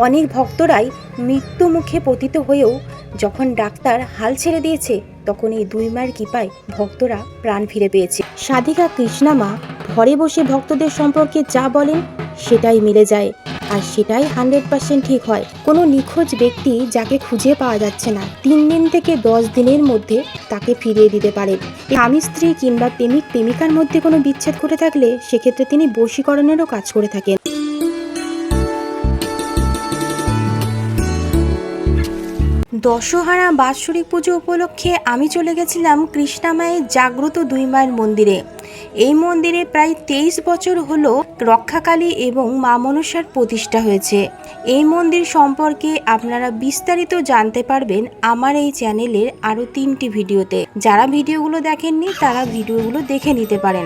অনেক ভক্তরাই মৃত্যু মুখে পতিত হয়েও যখন ডাক্তার হাল ছেড়ে দিয়েছে, তখন এই দুই মায়ের কৃপায় ভক্তরা প্রাণ ফিরে পেয়েছে। সাধিকা কৃষ্ণা মা ঘরে বসে ভক্তদের সম্পর্কে যা বলেন সেটাই মিলে যায়, আর সেটাই 100% ঠিক হয়। কোনো নিখোঁজ ব্যক্তি যাকে খুঁজে পাওয়া যাচ্ছে না, 3 দিন থেকে 10 দিনের মধ্যে তাকে ফিরিয়ে দিতে পারেন। স্বামী স্ত্রী কিংবা প্রেমিক প্রেমিকার মধ্যে কোনো বিচ্ছেদ করে থাকলে সেক্ষেত্রে তিনি বশীকরণেরও কাজ করে থাকেন। দশহারা বাৎসরিক পুজো উপলক্ষে আমি চলে গেছিলাম কৃষ্ণা মায়ের জাগ্রত দুই মায়ের মন্দিরে। এই মন্দিরে প্রায় 23 বছর হলো রক্ষাকালী এবং মা মনসার প্রতিষ্ঠা হয়েছে। এই মন্দির সম্পর্কে আপনারা বিস্তারিত জানতে পারবেন আমার এই চ্যানেলের আরও 3টি ভিডিওতে। যারা ভিডিওগুলো দেখেননি তারা ভিডিওগুলো দেখে নিতে পারেন।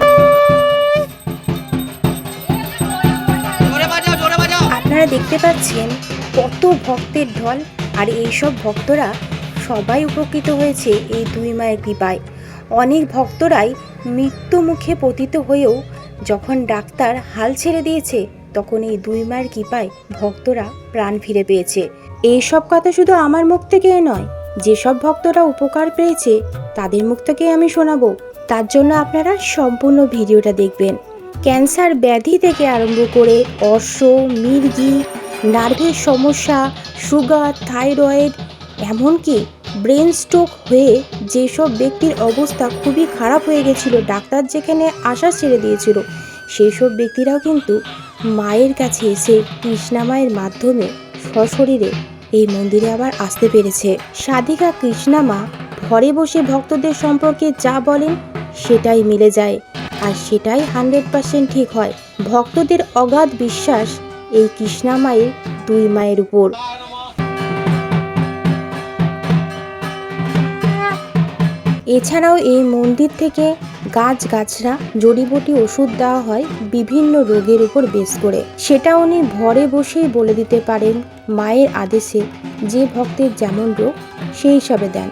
আপনারা দেখতে পাচ্ছেন কত ভক্তের ঢল, আর এইসব ভক্তরা সবাই উপকৃত হয়েছে এই দুই মায়ের কৃপায়। অনেক ভক্তরাই মৃত্যু মুখে পতিত হয়েও যখন ডাক্তার হাল ছেড়ে দিয়েছে, তখন এই দুই মায়ের কৃপায় ভক্তরা প্রাণ ফিরে পেয়েছে। এইসব কথা শুধু আমার মুখ থেকে নয়, যেসব ভক্তরা উপকার পেয়েছে তাদের মুখ থেকেই আমি শোনাবো। তার জন্য আপনারা সম্পূর্ণ ভিডিওটা দেখবেন। ক্যান্সার ব্যাধি থেকে আরম্ভ করে অর্শ, মির্গি, নার্ভের সমস্যা, সুগার, থাইরয়েড, এমনকি ব্রেন স্ট্রোক হয়ে যেসব ব্যক্তির অবস্থা খুবই খারাপ হয়ে গেছিল, ডাক্তার যেখানে আশা ছেড়ে দিয়েছিল, সেই সব ব্যক্তিরাও কিন্তু মায়ের কাছে এসে কৃষ্ণা মায়ের মাধ্যমে সশরীরে এই মন্দিরে আবার আসতে পেরেছে। সাধিকা কৃষ্ণা মা ঘরে বসে ভক্তদের সম্পর্কে যা বলেন সেটাই মিলে যায়, আর সেটাই 100% ঠিক হয়। ভক্তদের অগাধ বিশ্বাস এই কৃষ্ণা মায়ের দুই মায়ের উপর। এছাড়াও এই মন্দির থেকে গাছগাছরা, জড়িবুটি, ওষুধ দেওয়া হয় বিভিন্ন রোগের উপর বেশ করে। সেটা উনি ঘরে বসেই বলে দিতে পারেন মায়ের আদেশে, যে ভক্তের যেমন রোগ সেই হিসাবে দেন।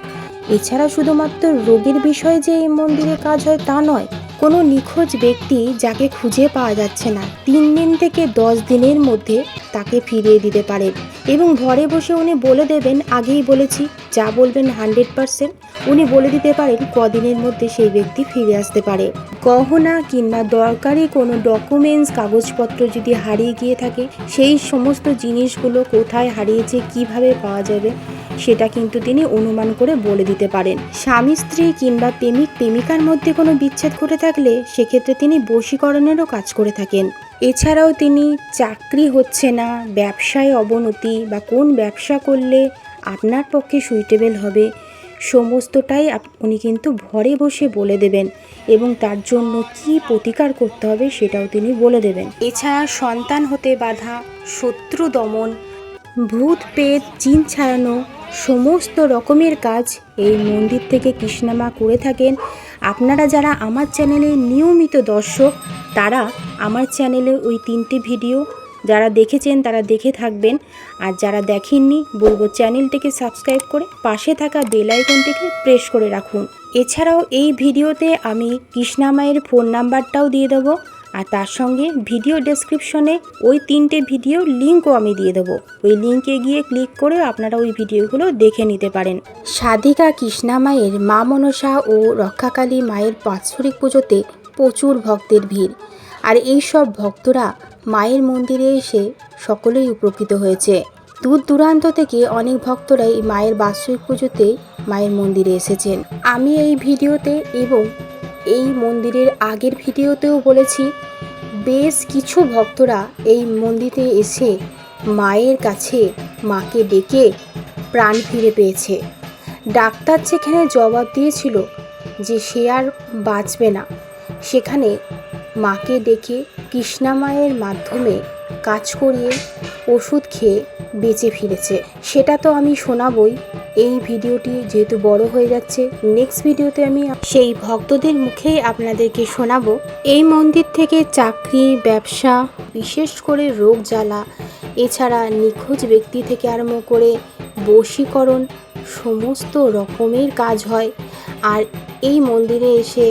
এছাড়া শুধুমাত্র রোগের বিষয়ে যে এই মন্দিরে কাজ হয় তা নয়, কোনো নিখোঁজ ব্যক্তি যাকে খুঁজে পাওয়া যাচ্ছে না, 3 দিন থেকে 10 দিনের মধ্যে তাকে ফিরিয়ে দিতে পারেন। এবং ঘরে বসে উনি বলে দেবেন, আগেই বলেছি, যা বলবেন 100% উনি বলে দিতে পারেন কদিনের মধ্যে সেই ব্যক্তি ফিরে আসতে পারে। গহনা কিংবা দরকারি কোনো ডকুমেন্টস, কাগজপত্র যদি হারিয়ে গিয়ে থাকে, সেই সমস্ত জিনিসগুলো কোথায় হারিয়েছে, কিভাবে পাওয়া যাবে, সেটা কিন্তু তিনি অনুমান করে বলে দিতে পারেন। স্বামী স্ত্রী কিংবা প্রেমিক প্রেমিকার মধ্যে কোনো বিচ্ছেদ করে থাকলে সেক্ষেত্রে তিনি বশীকরণেরও কাজ করে থাকেন। এছাড়াও তিনি চাকরি হচ্ছে না, ব্যবসায় অবনতি, বা কোন ব্যবসা করলে আপনার পক্ষে সুইটেবল হবে, সমস্তটাই উনি কিন্তু ঘরে বসে বলে দেবেন, এবং তার জন্য কি প্রতিকার করতে হবে সেটাও তিনি বলে দেবেন। এছাড়া সন্তান হতে বাধা, শত্রু দমন, ভূত পেট, জিন ছাড়ানো, সমস্ত রকমের কাজ এই মন্দির থেকে কৃষ্ণা মা করে থাকেন। আপনারা যারা আমার চ্যানেলের নিয়মিত দর্শক, তারা আমার চ্যানেলে ওই 3টে ভিডিও যারা দেখেছেন তারা দেখে থাকবেন, আর যারা দেখেননি বলবো চ্যানেলটিকে সাবস্ক্রাইব করে পাশে থাকা বেল আইকনটিকে প্রেস করে রাখুন। এছাড়াও এই ভিডিওতে আমি কৃষ্ণা মায়ের ফোন নাম্বারটাও দিয়ে দেবো, আর তার সঙ্গে ভিডিও ডেসক্রিপশনে ওই 3টে ভিডিও লিঙ্কও আমি দিয়ে দেবো। ওই লিঙ্কে গিয়ে ক্লিক করে আপনারা ওই ভিডিওগুলো দেখে নিতে পারেন। সাধিকা কৃষ্ণা মায়ের মা মনসা ও রক্ষাকালী মায়ের বাৎসরিক পুজোতে প্রচুর ভক্তের ভিড়, আর এই সব ভক্তরা মায়ের মন্দিরে এসে সকলেই উপকৃত হয়েছে। দূর দূরান্ত থেকে অনেক ভক্তরাই মায়ের বাৎসরিক পুজোতে মায়ের মন্দিরে এসেছেন। আমি এই ভিডিওতে এবং এই মন্দিরের আগের ভিডিওতেও বলেছি, বেশ কিছু ভক্তরা এই মন্দিরে এসে মায়ের কাছে মাকে ডেকে প্রাণ ফিরে পেয়েছে। ডাক্তার যেখানে জবাব দিয়েছিল যে সে আর বাঁচবে না, সেখানে মাকে ডেকে কৃষ্ণা মায়ের মাধ্যমে কাজ করিয়ে ওষুধ খেয়ে বেঁচে ফিরেছে। সেটা তো আমি শোনাবই। এই ভিডিওটি যেহেতু বড় হয়ে যাচ্ছে, নেক্সট ভিডিওতে আমি সেই ভক্তদের মুখেই আপনাদেরকে শোনাবো। এই মন্দির থেকে চাকরি, ব্যবসা, বিশেষ করে রোগ জ্বালা, এছাড়া নিখোঁজ ব্যক্তি থেকে আরম্ভ করে বশীকরণ, সমস্ত রকমের কাজ হয়। আর এই মন্দিরে এসে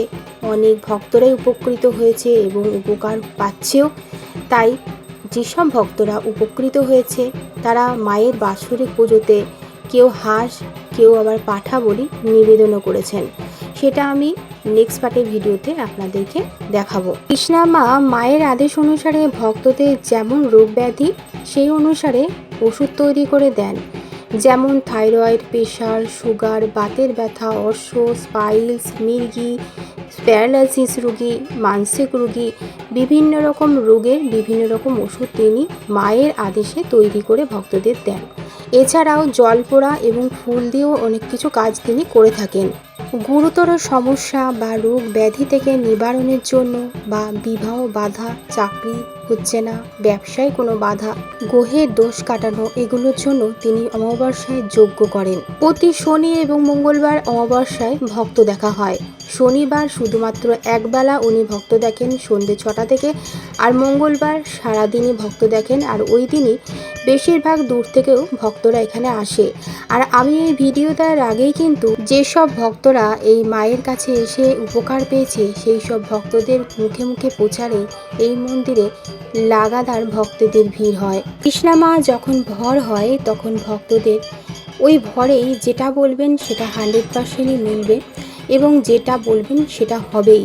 অনেক ভক্তরাই উপকৃত হয়েছে এবং উপকার পাচ্ছেও। তাই যেসব ভক্তরা উপকৃত হয়েছে তারা মায়ের বাৎসরিক পুজোতে কেউ হাঁস, কেউ আবার পাঠা বলি নিবেদনও করেছেন। সেটা আমি নেক্সট পার্টের ভিডিওতে আপনাদেরকে দেখাবো। কৃষ্ণা মা মায়ের আদেশ অনুসারে ভক্তদের যেমন রোগ ব্যাধি সেই অনুসারে ওষুধ তৈরি করে দেন, যেমন থাইরয়েড, প্রেশার, সুগার, বাতের ব্যথা, অর্শ, স্পাইলস, মির্গি, প্যারালাইসিস রোগী, মানসিক রোগী, বিভিন্ন রকম রোগের বিভিন্ন রকম ওষুধ তিনি মায়ের আদেশে তৈরি করে ভক্তদের দেন। এছাড়াও জল পোড়া এবং ফুল দিয়েও অনেক কিছু কাজ তিনি করে থাকেন। গুরুতর সমস্যা বা রোগ ব্যাধি থেকে নিবারণের জন্য, বা বিবাহ বাধা, চাকরি হচ্ছে না, ব্যবসায় কোনো বাধা, গ্রহের দোষ কাটানো, এগুলোর জন্য তিনি অমাবস্যায় যজ্ঞ করেন। প্রতি শনি এবং মঙ্গলবার অমাবস্যায় ভক্ত দেখা হয়। শনিবার শুধুমাত্র একবেলা উনি ভক্ত দেখেন সন্ধ্যে 6টা থেকে, আর মঙ্গলবার সারাদিনই ভক্ত দেখেন। আর ওই দিনই বেশিরভাগ দূর থেকেও ভক্তরা এখানে আসে। আর আমি এই ভিডিও দেওয়ার আগেই কিন্তু যেসব ভক্তরা এই মায়ের কাছে এসে উপকার পেয়েছে সেই সব ভক্তদের মুখে মুখে প্রচারে এই মন্দিরে লাগাতার ভক্তদের ভিড় হয়। কৃষ্ণা মা যখন ভর হয় তখন ভক্তদের ওই ভরেই যেটা বলবেন সেটা 100%ই মিলবে এবং যেটা বলবেন সেটা হবেই।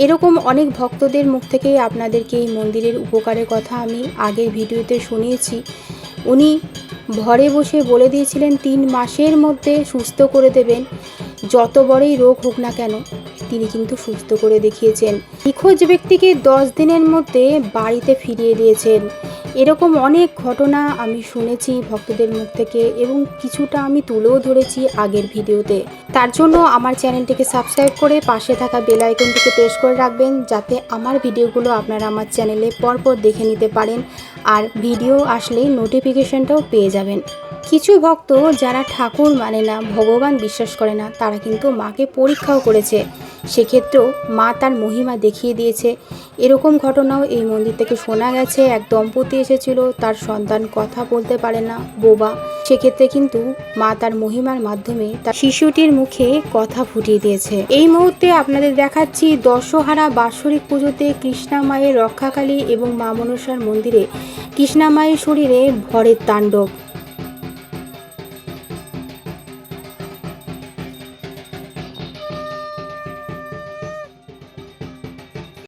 এরকম অনেক ভক্তদের মুখ থেকেই আপনাদেরকে এই মন্দিরের উপকারের কথা আমি আগের ভিডিওতে শুনিয়েছি। উনি ঘরে বসে বলে দিয়েছিলেন 3 মাসের মধ্যে সুস্থ করে দেবেন, যত বড়ই রোগ হোক না কেন। তিনি কিন্তু সুস্থ করে দেখিয়েছেন। নিখোঁজ ব্যক্তিকে 10 দিনের মধ্যে বাড়িতে ফিরিয়ে দিয়েছেন। এরকম অনেক ঘটনা আমি শুনেছি ভক্তদের মুখ থেকে এবং কিছুটা আমি তুলেও ধরেছি আগের ভিডিওতে। তার জন্য আমার চ্যানেলটিকে সাবস্ক্রাইব করে পাশে থাকা বেল আইকনটিকে প্রেস করে রাখবেন, যাতে আমার ভিডিওগুলো আপনারা আমার চ্যানেলে পরপর দেখে নিতে পারেন আর ভিডিও আসলেই নোটিফিকেশনটাও পেয়ে যাবেন। কিছু ভক্ত যারা ঠাকুর মানে না, ভগবান বিশ্বাস করে না, তারা কিন্তু মাকে পরীক্ষাও করেছে। সেক্ষেত্রেও মা তার মহিমা দেখিয়ে দিয়েছে। এরকম ঘটনাও এই মন্দির থেকে শোনা গেছে। এক দম্পতি এসেছিল, তার সন্তান কথা বলতে পারে না, বোবা। সেক্ষেত্রে কিন্তু মা তার মহিমার মাধ্যমে তার শিশুটির মুখে কথা ফুটিয়ে দিয়েছে। এই মুহূর্তে আপনাদের দেখাচ্ছি দশহারা বাৎসরিক পুজোতে কৃষ্ণা মায়ের রক্ষাকালী এবং মা মনসার মন্দিরে কৃষ্ণা মায়ের শরীরে ভরের তাণ্ডব।